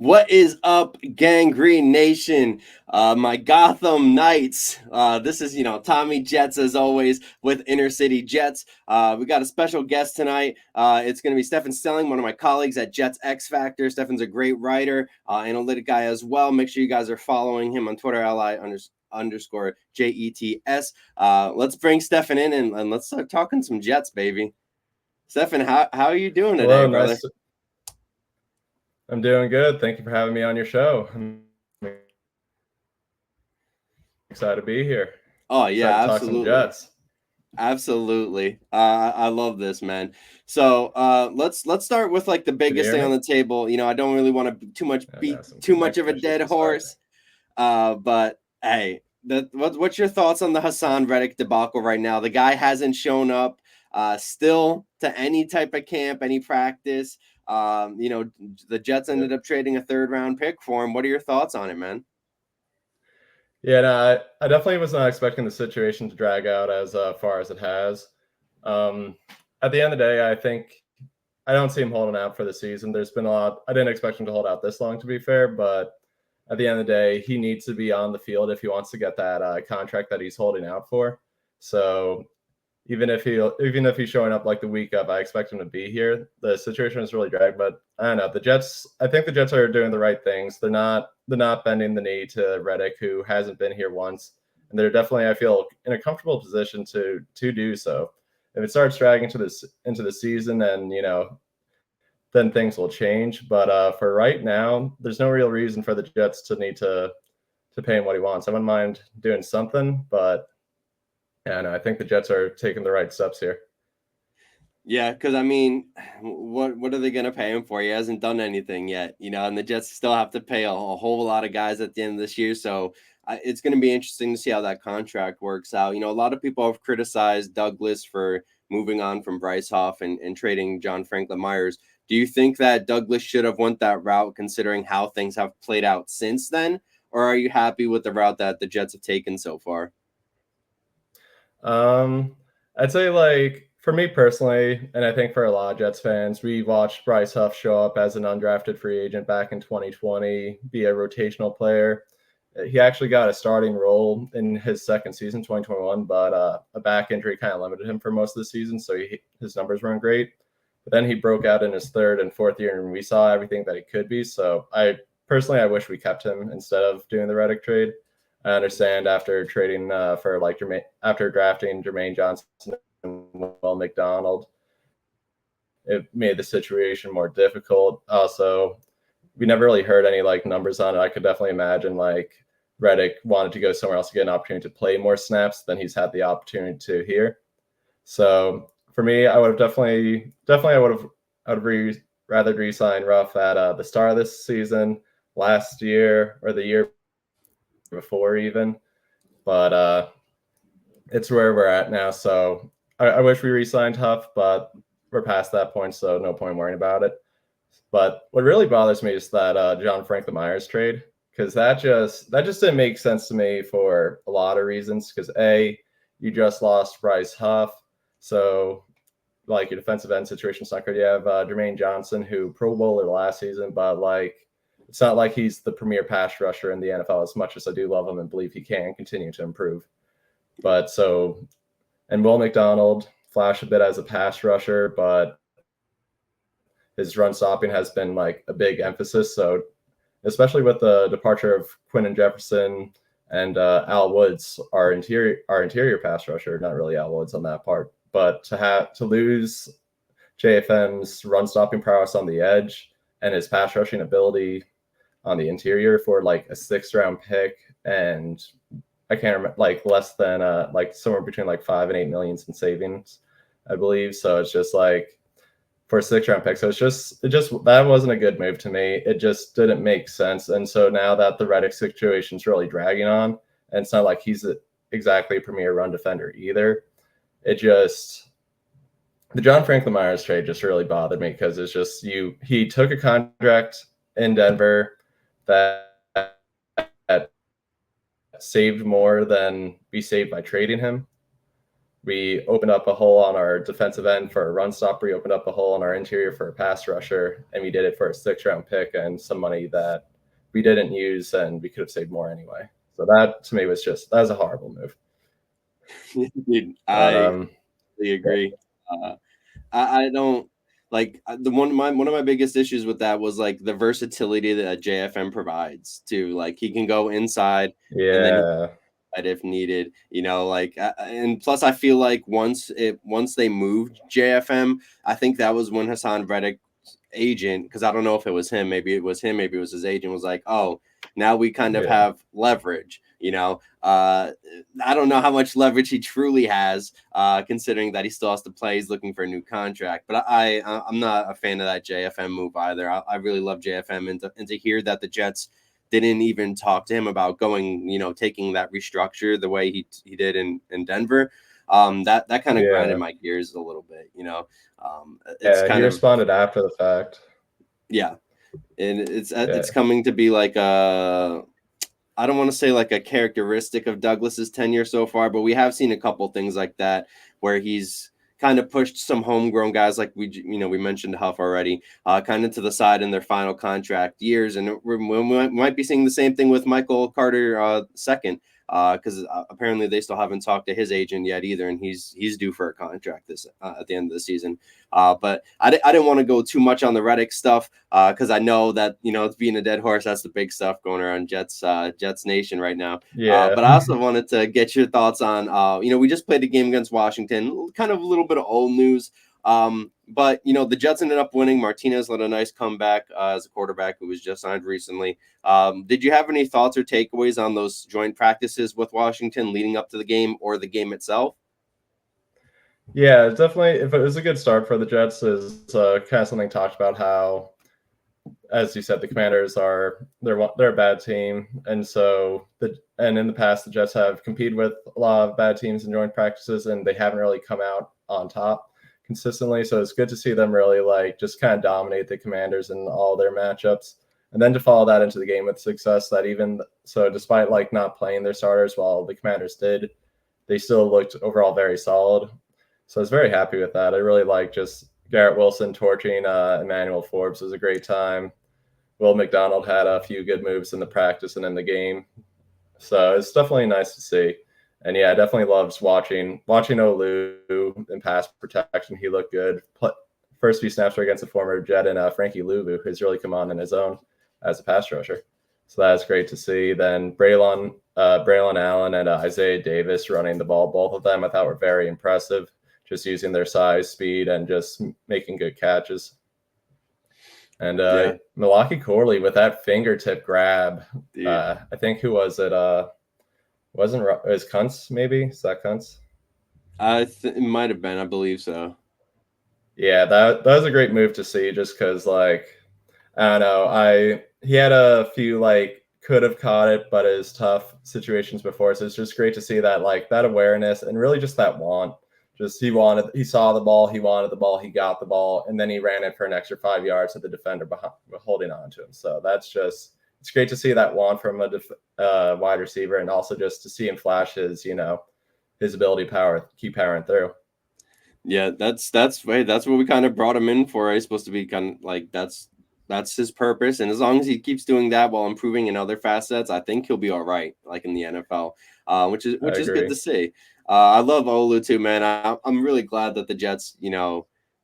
What is up, Gangrene Nation? My Gotham Knights. This is, Tommy Jets, as always, with Inner City Jets. We got a special guest tonight. It's going to be Stefan Stelling, one of my colleagues at JetsXFactor. Stefan's a great writer, analytic guy as well. Make sure you guys are following him on Twitter, _JETS. Let's bring Stefan in and let's start talking some Jets, baby. Stefan, how are you doing today, Hello, brother? I'm doing good. Thank you for having me on your show. I'm excited to be here. Oh, yeah, Excited to absolutely. talk some Jets. Absolutely. I love this, man. So let's start with like the biggest thing on the table. I don't really want to beat too much of a dead horse. But hey, what's your thoughts on the Haason Reddick debacle right now? The guy hasn't shown up still to any type of camp, any practice. The Jets ended up trading a 3rd-round pick for him. What are your thoughts on it, man? Yeah, no, I definitely was not expecting the situation to drag out as far as it has. At the end of the day, I think I don't see him holding out for the season. There's been a lot. I didn't expect him to hold out this long, to be fair, but at the end of the day, he needs to be on the field if he wants to get that contract that he's holding out for. So even if he's showing up like the week of, I expect him to be here. The situation is really dragged, but I don't know. I think the Jets are doing the right things. They're not bending the knee to Reddick, who hasn't been here once, and they're definitely, I feel, in a comfortable position to do so. If it starts dragging into the season, and then things will change. But for right now, there's no real reason for the Jets to need to pay him what he wants. I wouldn't mind doing something, but yeah, no, I think the Jets are taking the right steps here. Yeah, because I mean, what are they going to pay him for? He hasn't done anything yet, and the Jets still have to pay a whole lot of guys at the end of this year. So it's going to be interesting to see how that contract works out. A lot of people have criticized Douglas for moving on from Bryce Huff and trading John Franklin Myers. Do you think that Douglas should have went that route, considering how things have played out since then? Or are you happy with the route that the Jets have taken so far? I'd say, for me personally, and I think for a lot of Jets fans, we watched Bryce Huff show up as an undrafted free agent back in 2020, be a rotational player. He actually got a starting role in his second season, 2021, but a back injury kind of limited him for most of the season, so his numbers weren't great. But then he broke out in his 3rd and 4th year, and we saw everything that he could be. So I wish we kept him instead of doing the Reddick trade. I understand after trading after drafting Jermaine Johnson and Will McDonald, it made the situation more difficult. Also, we never really heard any numbers on it. I could definitely imagine Reddick wanted to go somewhere else to get an opportunity to play more snaps than he's had the opportunity to here. So for me, I would have rather re-sign Ruff at the start of this season, last year, or the year before even. But it's where we're at now. So I wish we re-signed Huff, but we're past that point, so no point worrying about it. But what really bothers me is that John Franklin Myers trade, because that just didn't make sense to me for a lot of reasons. Because you just lost Bryce Huff, so your defensive end situation's not good. You have Jermaine Johnson, who Pro Bowler last season, but it's not like he's the premier pass rusher in the NFL, as much as I do love him and believe he can continue to improve. And Will McDonald flashed a bit as a pass rusher, but his run stopping has been a big emphasis. So especially with the departure of Quinton Jefferson and Al Woods, our interior pass rusher, not really Al Woods on that part, but to lose JFM's run stopping prowess on the edge and his pass rushing ability on the interior for a 6th-round pick, and I can't remember, less than somewhere between 5 and 8 million in savings, I believe. So it's just for a 6th-round pick. So it just that wasn't a good move to me. It just didn't make sense. And so now that the Reddick situation is really dragging on, and it's not like he's exactly a premier run defender either, the John Franklin Myers trade just really bothered me, because it's just he took a contract in Denver that saved more than be saved by trading him. We opened up a hole on our defensive end for a run stopper. We opened up a hole on our interior for a pass rusher, and we did it for a 6th-round pick and some money that we didn't use, and we could have saved more anyway. So that to me was that was a horrible move. Dude, But I completely agree. I don't like one of my biggest issues with that was like the versatility that JFM provides too. Like he can go inside and then yeah, if needed, like and plus I feel like once they moved JFM, I think that was when Haason Reddick's agent, because I don't know if it was him, maybe it was him, maybe it was his agent, was like, oh, now we kind of have leverage. I don't know how much leverage he truly has, considering that he still has to play. He's looking for a new contract, but I'm not a fan of that JFM move either. I really love JFM, and to hear that the Jets didn't even talk to him about going, taking that restructure the way he did in Denver. That kind of grinded my gears a little bit. It's he responded after the fact. Yeah, and it's coming to be like I don't want to say like a characteristic of Douglas's tenure so far, but we have seen a couple things like that where he's kind of pushed some homegrown guys, like we mentioned Huff already, kind of to the side in their final contract years, and we might be seeing the same thing with Michael Carter second, because apparently they still haven't talked to his agent yet either, and he's due for a contract this at the end of the season. But I didn't want to go too much on the Reddick stuff, because I know that it's being a dead horse. That's the big stuff going around Jets Nation right now. But I also wanted to get your thoughts on we just played a game against Washington, kind of a little bit of old news. But the Jets ended up winning. Martinez led a nice comeback as a quarterback who was just signed recently. Did you have any thoughts or takeaways on those joint practices with Washington leading up to the game or the game itself? Yeah, definitely. If it was a good start for the Jets, is kind of something talked about how, as you said, the Commanders they're a bad team, and in the past the Jets have competed with a lot of bad teams in joint practices, and they haven't really come out on top consistently. So it's good to see them really just kind of dominate the Commanders in all their matchups, and then to follow that into the game with success. Despite not playing their starters while the Commanders did, they still looked overall very solid. So I was very happy with that. I really just Garrett Wilson torching Emmanuel Forbes was a great time. Will McDonald had a few good moves in the practice and in the game. So it's definitely nice to see. And yeah, I definitely loves watching Olu in pass protection. He looked good. First few snaps were against a former Jet and Frankie Luvu, who's really come on in his own as a pass rusher. So that's great to see. Then Braylon Allen and Isaiah Davis running the ball, both of them I thought were very impressive, just using their size, speed, and just making good catches. And Milwaukee Corley with that fingertip grab. I think who was it? It was Kuntz, maybe? Is that Kuntz? It might have been. I believe so. Yeah, that was a great move to see, just because I don't know. He had a few could have caught it, but it was tough situations before. So it's just great to see that that awareness and really just that want. Just he saw the ball, he wanted the ball, he got the ball, and then he ran it for an extra 5 yards to the defender behind, holding on to him. So it's great to see that want from a wide receiver, and also just to see him flash his ability keep powering through. Yeah, that's what we kind of brought him in for. He's supposed to be kind of that's his purpose, and as long as he keeps doing that while improving in other facets, I think he'll be all right, in the NFL, which is good to see. I love Olu too, man. I'm really glad that the Jets,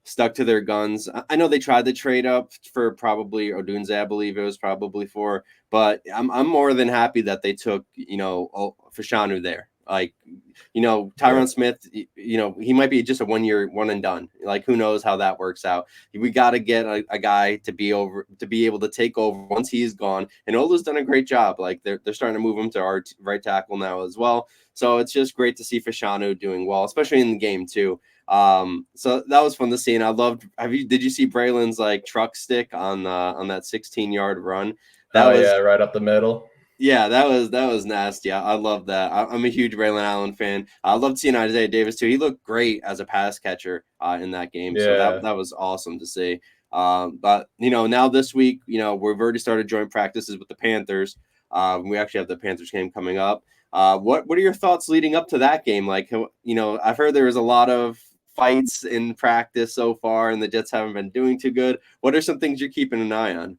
stuck to their guns. I know they tried to trade up for probably Odunze, I believe it was probably for, but I'm more than happy that they took, Fashanu there. Tyron Smith, he might be just a 1 year one and done. Who knows how that works out? We got to get a guy to be able to take over once he's gone. And Olu's done a great job. They're starting to move him to our right tackle now as well. So it's just great to see Fashanu doing well, especially in the game too. So that was fun to see. And I loved. Did you see Braylon's truck stick on that 16-yard run? That was right up the middle. Yeah, that was nasty. I love that. I'm a huge Braylon Allen fan. I loved seeing Isaiah Davis too. He looked great as a pass catcher in that game. Yeah. So that was awesome to see. But now this we've already started joint practices with the Panthers. We actually have the Panthers game coming up. What are your thoughts leading up to that game? Like, I've heard there was a lot of fights in practice so far, and the Jets haven't been doing too good. What are some things you're keeping an eye on?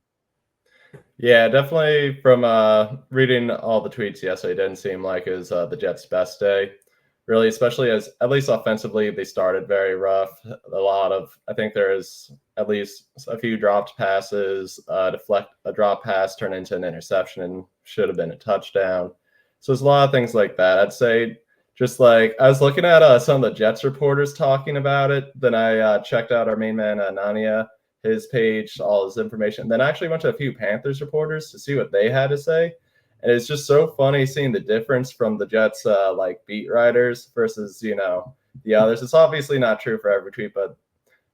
Yeah, definitely from reading all the tweets yesterday, it didn't seem like it was the Jets' best day. Really, especially as at least offensively, they started very rough. I think there is at least a few dropped passes, a drop pass turned into an interception and should have been a touchdown. So there's a lot of things like that. I'd say just like I was looking at some of the Jets reporters talking about it. Then I checked out our main man, Nania, his page, all his information. Then I actually went to a few Panthers reporters to see what they had to say. And it's just so funny seeing the difference from the Jets like beat writers versus, the others. It's obviously not true for every tweet, but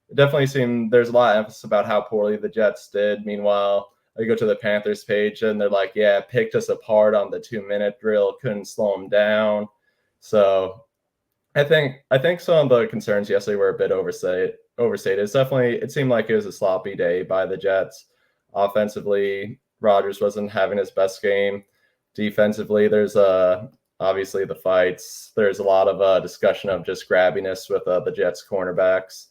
it definitely seemed there's a lot of emphasis about how poorly the Jets did. Meanwhile, I go to the Panthers page and they're like, yeah, picked us apart on the 2-minute drill, couldn't slow them down. So I think some of the concerns yesterday were a bit overstated. It seemed like it was a sloppy day by the Jets. Offensively, Rodgers wasn't having his best game. Defensively, there's obviously the fights. There's a lot of discussion of just grabbiness with the Jets cornerbacks.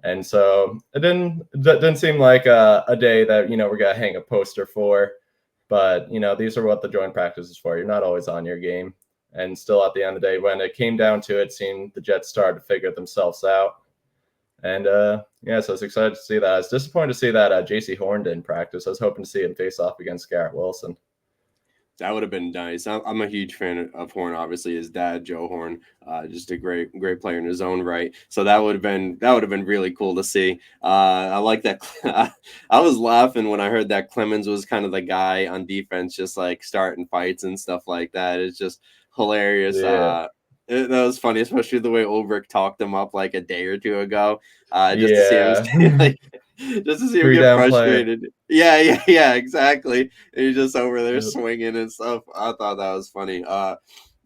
And so it didn't seem like a day that, we're going to hang a poster for. But, these are what the joint practice is for. You're not always on your game. And still at the end of the day, when it came down to it, it seemed the Jets started to figure themselves out. And, so I was excited to see that. I was disappointed to see that J.C. Horn didn't practice. I was hoping to see him face off against Garrett Wilson. That would have been nice. I'm a huge fan of Horn. Obviously, his dad, Joe Horn, just a great player in his own right. So that would have been really cool to see. I like that. I was laughing when I heard that Clemens was kind of the guy on defense, just like starting fights and stuff like that. It's just hilarious. Yeah. That was funny, especially the way Ulbrich talked him up like a day or two ago. Just to see him just to see him get frustrated. Play. Yeah, exactly. And he's just over there swinging and stuff. I thought that was funny.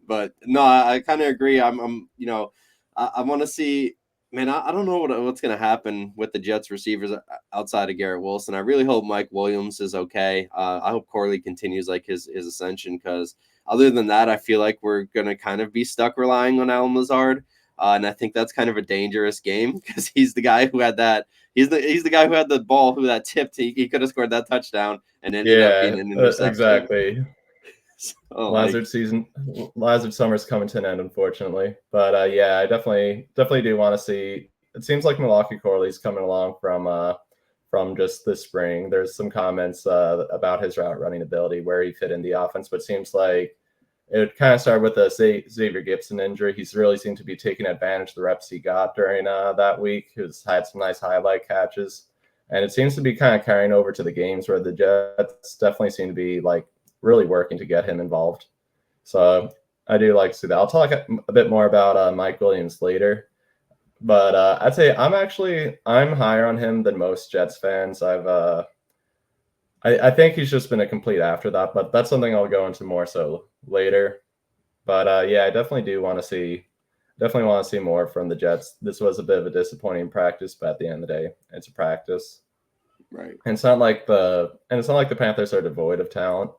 But no, I kind of agree. I want to see. Man, I don't know what's going to happen with the Jets receivers outside of Garrett Wilson. I really hope Mike Williams is okay. I hope Corley continues like his ascension, because other than that, I feel like we're going to kind of be stuck relying on Allen Lazard. And I think that's kind of a dangerous game, because he's the guy who had that. He's the guy who had the ball who that tipped. He could have scored that touchdown and ended up being an interception. Exactly. Lazard summer's coming to an end, unfortunately. But I definitely do want to see. It seems like Malachi Corley's coming along from just this spring. There's some comments about his route running ability, where he fit in the offense, but it seems like it kind of started with the Xavier Gipson injury. He's really seemed to be taking advantage of the reps he got during that week. He's had some nice highlight catches, and it seems to be kind of carrying over to the games where the Jets definitely seem to be like really working to get him involved. So I do like to see that. I'll talk a bit more about Mike Williams later, but I'd say I'm higher on him than most Jets fans. I think he's just been a complete afterthought, but that's something I'll go into more so later. But I definitely want to see more from the Jets. This was a bit of a disappointing practice, but at the end of the day, it's a practice. Right. And it's not like the Panthers are devoid of talent.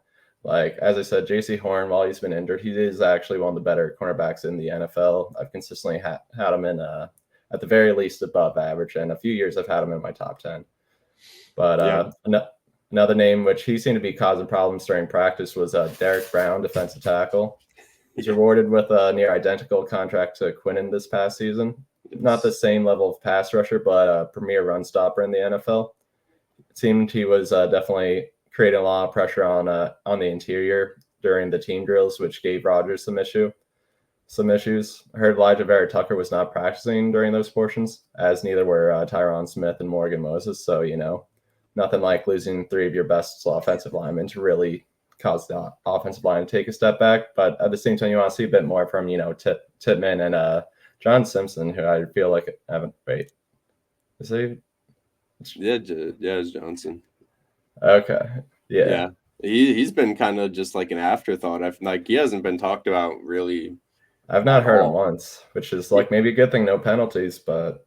Like, as I said, J.C. Horn, while he's been injured, he is actually one of the better cornerbacks in the NFL. I've consistently had him in at the very least above average, and a few years I've had him in my top 10. But another name which he seemed to be causing problems during practice was Derek Brown, defensive tackle. He's rewarded with a near identical contract to Quinnen this past season. Not the same level of pass rusher, but a premier run stopper in the NFL. It seemed he was definitely creating a lot of pressure on the interior during the team drills, which gave Rodgers some issues. I heard Elijah Vera Tucker was not practicing during those portions, as neither were Tyron Smith and Morgan Moses. So, nothing like losing three of your best offensive linemen to really cause the offensive line to take a step back. But at the same time, you want to see a bit more from, Tippmann and John Simpson, who I feel like is he? Yeah, it's Johnson. Okay. Yeah. He's been kind of just like an afterthought. He hasn't been talked about really. I've not heard him once, which is like maybe a good thing, no penalties, but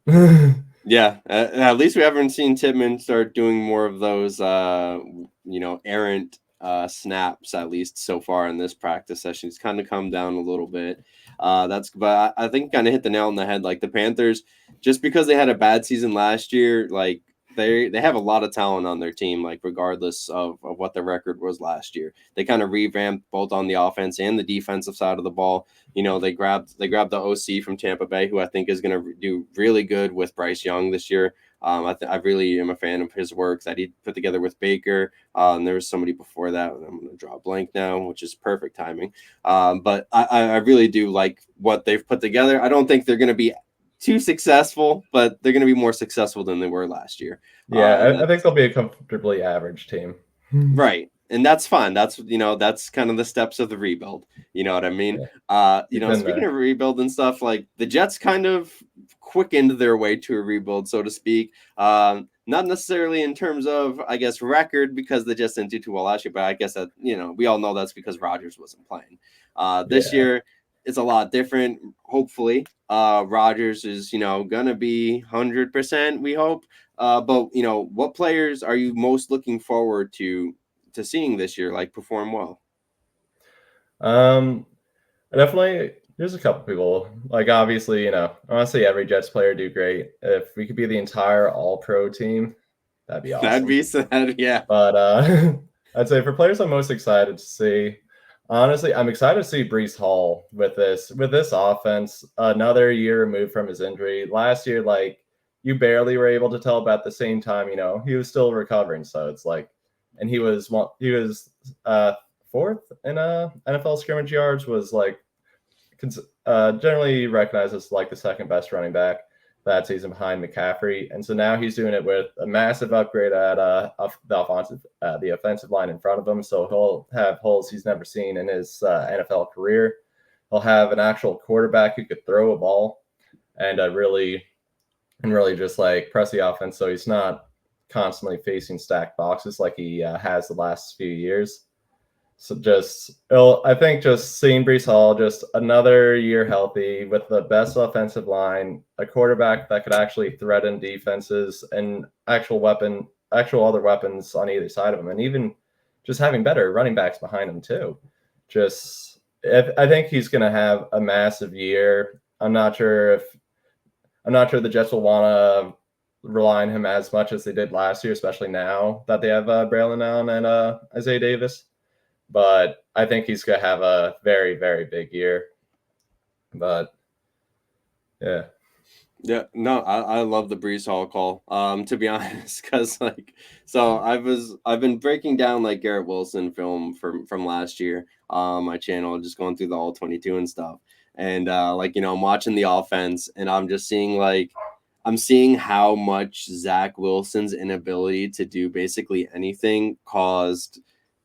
yeah, at least we haven't seen Tippmann start doing more of those, errant snaps, at least so far in this practice session. He's kind of come down a little bit. But I think kind of hit the nail on the head. Like the Panthers, just because they had a bad season last year, like they have a lot of talent on their team, like regardless of what the record was last year. They kind of revamped both on the offense and the defensive side of the ball. You know, they grabbed the OC from Tampa Bay, who I think is going to do really good with Bryce Young this year. I really am a fan of his work that he put together with Baker. And there was somebody before that, and I'm going to draw a blank now, which is perfect timing. But I really do like what they've put together. I don't think they're going to be too successful, but they're going to be more successful than they were last year. Yeah, I think they'll be a comfortably average team. Right. And that's fine. That's kind of the steps of the rebuild. You know what I mean? Yeah. Speaking of rebuild and stuff, like the Jets kind of quickened their way to a rebuild, so to speak. Not necessarily in terms of, I guess, record, because the Jets didn't do too well last year, but I guess that, we all know that's because Rodgers wasn't playing. This year, it's a lot different. Hopefully, Rodgers is, going to be 100%, we hope. But what players are you most looking forward to seeing this year, like, perform well? Definitely, there's a couple people. Like, obviously, I want to see every Jets player do great. If we could be the entire All-Pro team, that'd be awesome. That'd be sad, yeah. But I'd say for players I'm most excited to see, honestly, I'm excited to see Breece Hall with this offense. Another year removed from his injury. Last year, like, you barely were able to tell, but at the same time, he was still recovering. So it's like, and he was fourth in NFL scrimmage yards, was like generally recognized as like the second best running back that season behind McCaffrey. And so now he's doing it with a massive upgrade at the offensive line in front of him. So he'll have holes he's never seen in his NFL career. He'll have an actual quarterback who could throw a ball and really just like press the offense, so he's not constantly facing stacked boxes like he has the last few years. So I think just seeing Breece Hall just another year healthy with the best offensive line, a quarterback that could actually threaten defenses, and actual other weapons on either side of him, and even just having better running backs behind him too. I think he's going to have a massive year. I'm not sure the Jets will want to rely on him as much as they did last year, especially now that they have Braylon Allen and Isaiah Davis. But I think he's going to have a very, very big year. But, yeah. Yeah, no, I love the Breece Hall call, to be honest, because I've been breaking down like Garrett Wilson film from last year on my channel, just going through the all 22 and stuff. And I'm watching the offense, and I'm just seeing how much Zach Wilson's inability to do basically anything caused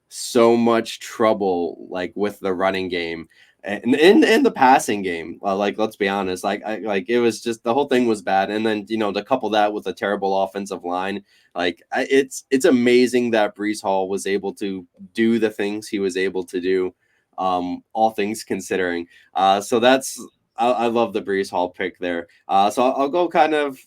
so much trouble, like with the running game and in the passing game. Like, let's be honest, it was just, the whole thing was bad. And then, to couple that with a terrible offensive line, it's amazing that Breece Hall was able to do the things he was able to do, all things considering. So I love the Breece Hall pick there. So I'll go kind of,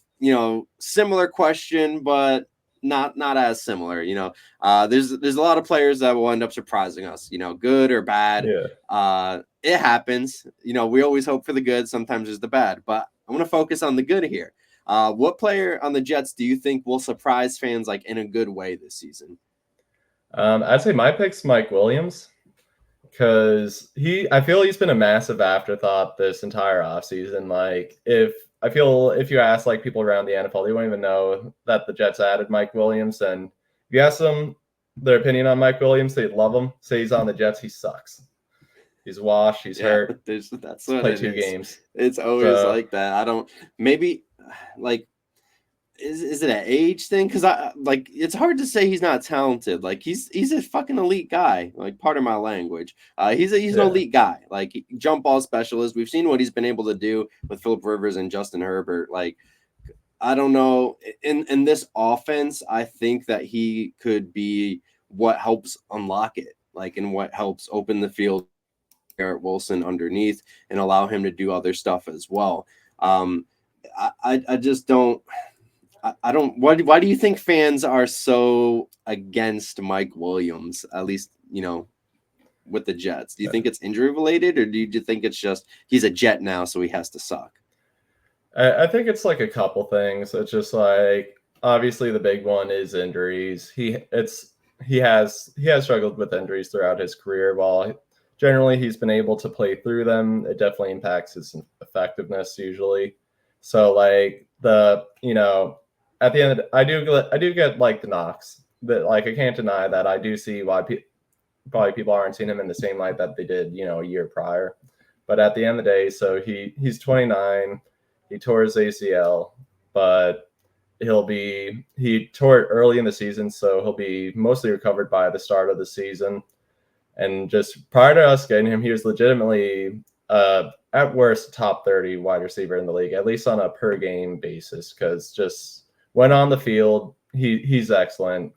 similar question, but not as similar. There's a lot of players that will end up surprising us, good or bad. Yeah. It happens. We always hope for the good. Sometimes there's the bad, but I want to focus on the good here. What player on the Jets do you think will surprise fans, like, in a good way this season? I'd say my pick's Mike Williams, because I feel he's been a massive afterthought this entire offseason. Like, if you ask like people around the NFL, they won't even know that the Jets added Mike Williams. And if you ask them their opinion on Mike Williams, they'd love him. Say he's on the Jets, he sucks. He's washed. He's hurt. That's what played 2 games. It's always like that. Is it an age thing? Because it's hard to say he's not talented. Like, he's a fucking elite guy. Like, pardon my language. He's an elite guy. Like, jump ball specialist. We've seen what he's been able to do with Phillip Rivers and Justin Herbert. Like, I don't know. In this offense, I think that he could be what helps unlock it. Like, and what helps open the field, Garrett Wilson underneath, and allow him to do other stuff as well. I just don't. I don't. Why do you think fans are so against Mike Williams? At least with the Jets? Do you think it's injury related, or do you think it's just he's a Jet now, so he has to suck? I think it's like a couple things. It's just like obviously the big one is injuries. He has struggled with injuries throughout his career. While generally he's been able to play through them, it definitely impacts his effectiveness usually. So like at the end, I do get like the knocks that like I can't deny that I do see why probably people aren't seeing him in the same light that they did a year prior. But at the end of the day, so he's 29. He tore his ACL, but he tore it early in the season, so he'll be mostly recovered by the start of the season. And just prior to us getting him, he was legitimately at worst top 30 wide receiver in the league, at least on a per game basis, because just when on the field, he's excellent.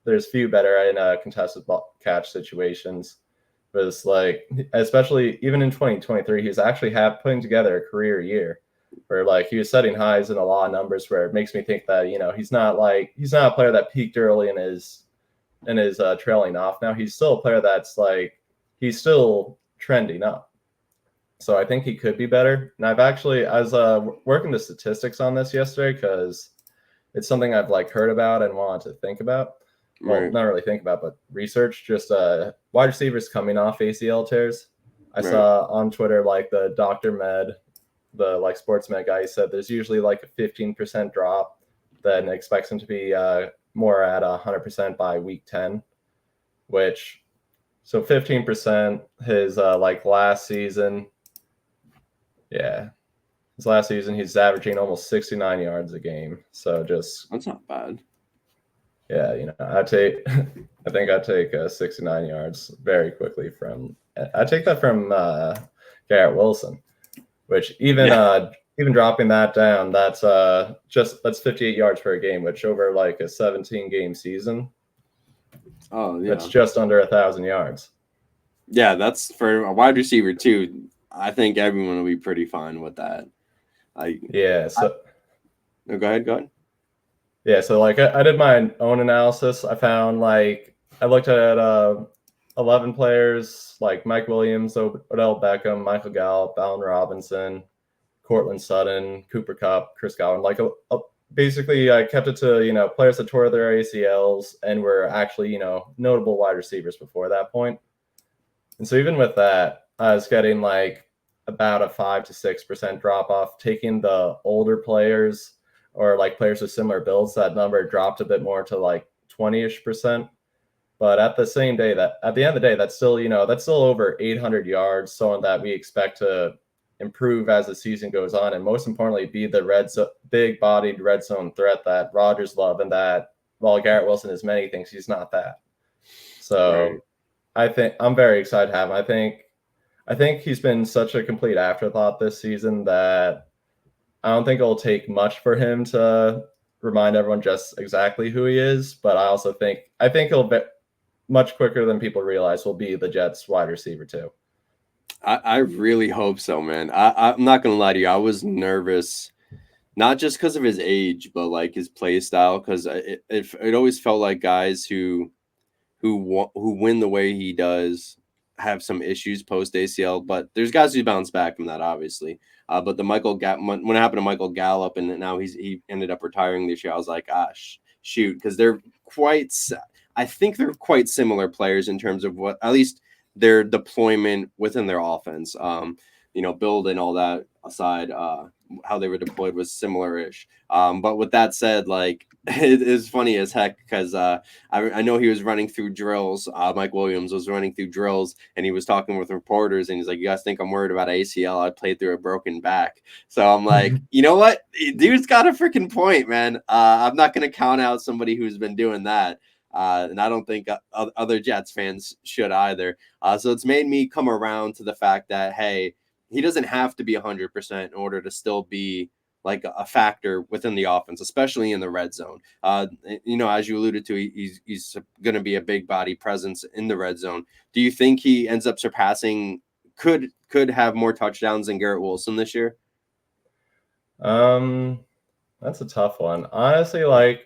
There's few better in contested catch situations. But it's like, especially even in 2023, he's actually putting together a career year where like he was setting highs in a lot of numbers, where it makes me think that he's not a player that peaked early in his trailing off. Now he's still a player that's like he's still trending up. So I think he could be better. And I was working the statistics on this yesterday because it's something I've like heard about and wanted to think about. Well, Right. not really think about, but research just wide receivers coming off ACL tears. I saw on Twitter like the Dr. Med, the like sports med guy, said there's usually like a 15% drop, then expects him to be more at 100% by week 10, which so 15%. His like last season, his last season he's averaging almost 69 yards a game. So just That's not bad. Yeah, I think I'd take 69 yards very quickly I take that from Garrett Wilson, which even dropping that down, that's 58 yards per game, which over like a 17 game season, that's just under 1,000 yards. Yeah, that's for a wide receiver too. I think everyone will be pretty fine with that. Go ahead. Yeah, so like I did my own analysis. I found like I looked at 11 players like Mike Williams, Odell Beckham, Michael Gallup, Allen Robinson, Cortland Sutton, Cooper Kupp, Chris Godwin. Like basically, I kept it to players that tore their ACLs and were actually notable wide receivers before that point. And so even with that, I was getting like about a 5 to 6% drop off. Taking the older players or like players with similar builds, that number dropped a bit more to like 20-ish%. But at the end of the day, that's still over 800 yards, someone that we expect to improve as the season goes on, and most importantly, be the big-bodied red zone threat that Rodgers loved, and that while Garrett Wilson is many things, he's not that. So I think I'm very excited to have him. I think he's been such a complete afterthought this season that I don't think it'll take much for him to remind everyone just exactly who he is. But I think he'll be much quicker than people realize will be the Jets wide receiver too. I really hope so, man. I'm not gonna lie to you. I was nervous, not just because of his age, but like his play style. Because it always felt like guys who win the way he does have some issues post ACL. But there's guys who bounce back from that, obviously. But when it happened to Michael Gallup, and now he ended up retiring this year, I was like, shoot, because I think they're quite similar players in terms of what, at least their deployment within their offense. Build and all that aside, how they were deployed was similar-ish. But with that said, like it is funny as heck because I know he was running through drills. Mike Williams was running through drills, and he was talking with reporters, and he's like, "You guys think I'm worried about ACL? I played through a broken back." So I'm like, you know what? Dude's got a freaking point, man. I'm not gonna count out somebody who's been doing that. And I don't think other Jets fans should either. So it's made me come around to the fact that, hey, he doesn't have to be 100% in order to still be like a factor within the offense, especially in the red zone. As you alluded to, he's going to be a big body presence in the red zone. Do you think he ends up surpassing, could have more touchdowns than Garrett Wilson this year? That's a tough one. Honestly, like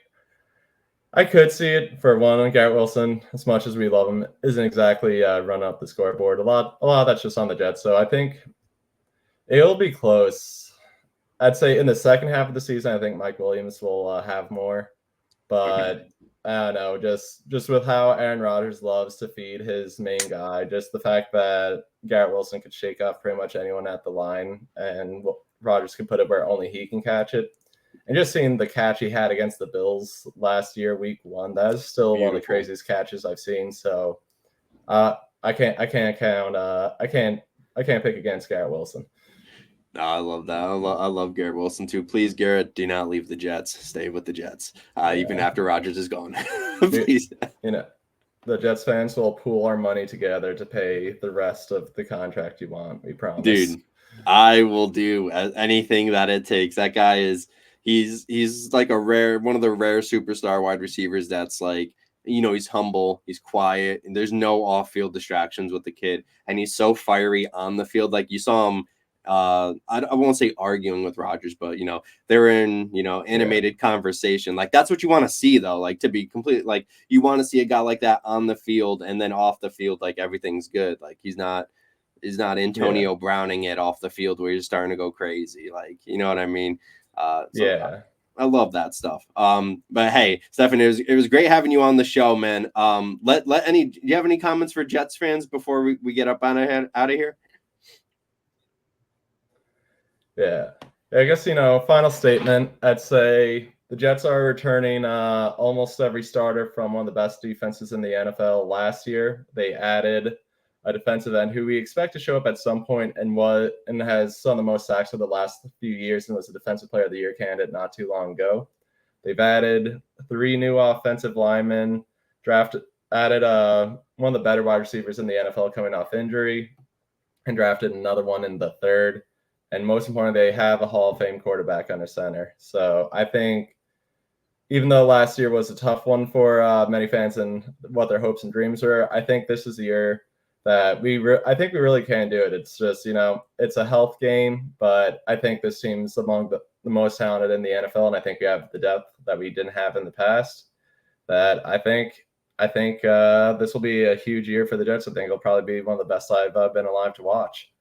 I could see it for one. Garrett Wilson, as much as we love him, isn't exactly run up the scoreboard. A lot of that's just on the Jets. So I think it'll be close. I'd say in the second half of the season, I think Mike Williams will have more. But I don't know, just with how Aaron Rodgers loves to feed his main guy, just the fact that Garrett Wilson could shake off pretty much anyone at the line, and Rodgers can put it where only he can catch it. And just seeing the catch he had against the Bills last year, Week 1, that is still one of the craziest catches I've seen. So I can't pick against Garrett Wilson. No, I love that. I love Garrett Wilson too. Please, Garrett, do not leave the Jets. Stay with the Jets, even after Rodgers is gone. Please. The Jets fans will pool our money together to pay the rest of the contract you want. We promise. Dude, I will do anything that it takes. That guy is he's like one of the rare superstar wide receivers that's like, he's humble, he's quiet, and there's no off-field distractions with the kid. And he's so fiery on the field. Like you saw him, I won't say arguing with Rodgers, but they were in animated conversation. Like that's what you want to see though, like to be complete, like you want to see a guy like that on the field, and then off the field like everything's good. Like he's not Antonio Browning it off the field where you're starting to go crazy, like you know what I mean. I love that stuff. But hey, Stefan, it was great having you on the show, man. Do you have any comments for Jets fans before we get up out of here? Yeah, I guess, final statement, I'd say the Jets are returning almost every starter from one of the best defenses in the NFL last year. They added a defensive end who we expect to show up at some point and has some of the most sacks for the last few years and was a Defensive Player of the Year candidate not too long ago. They've added 3 new offensive linemen, added one of the better wide receivers in the NFL coming off injury, and drafted another one in the 3rd. And most importantly, they have a Hall of Fame quarterback under center. So I think even though last year was a tough one for many fans and what their hopes and dreams were, I think this is the year that I think we really can do it. It's just, it's a health game, but I think this team's among the most talented in the NFL, and I think we have the depth that we didn't have in the past. That I think this will be a huge year for the Jets. I think it'll probably be one of the best I've been alive to watch.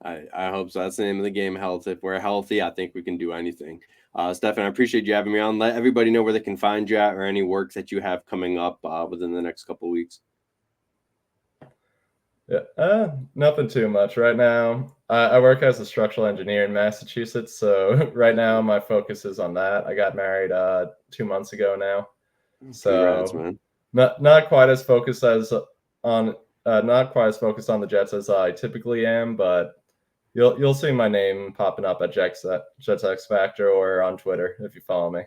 I hope so. That's the name of the game, health. If we're healthy, I think we can do anything. Stefan, I appreciate you having me on. Let everybody know where they can find you at or any work that you have coming up within the next couple of weeks. Yeah, nothing too much right now. I work as a structural engineer in Massachusetts, so right now my focus is on that. I got married 2 months ago now, so congrats, man. Not quite as focused on the Jets as I typically am, but you'll see my name popping up at JetsXFactor or on Twitter if you follow me.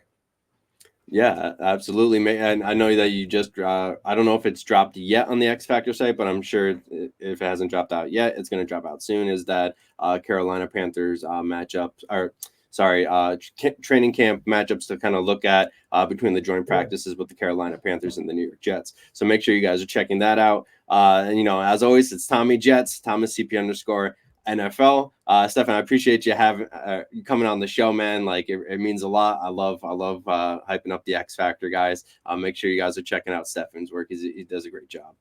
Yeah, absolutely. And I know that you just, I don't know if it's dropped yet on the X Factor site, but I'm sure if it hasn't dropped out yet, it's going to drop out soon, is that Carolina Panthers training camp matchups to kind of look at between the joint practices with the Carolina Panthers and the New York Jets. So make sure you guys are checking that out. And, as always, it's Tommy Jets, Thomas CP_NFL. Stefan, I appreciate you coming on the show, man. Like it means a lot. I love hyping up the X Factor guys. Make sure you guys are checking out Stefan's work. He does a great job.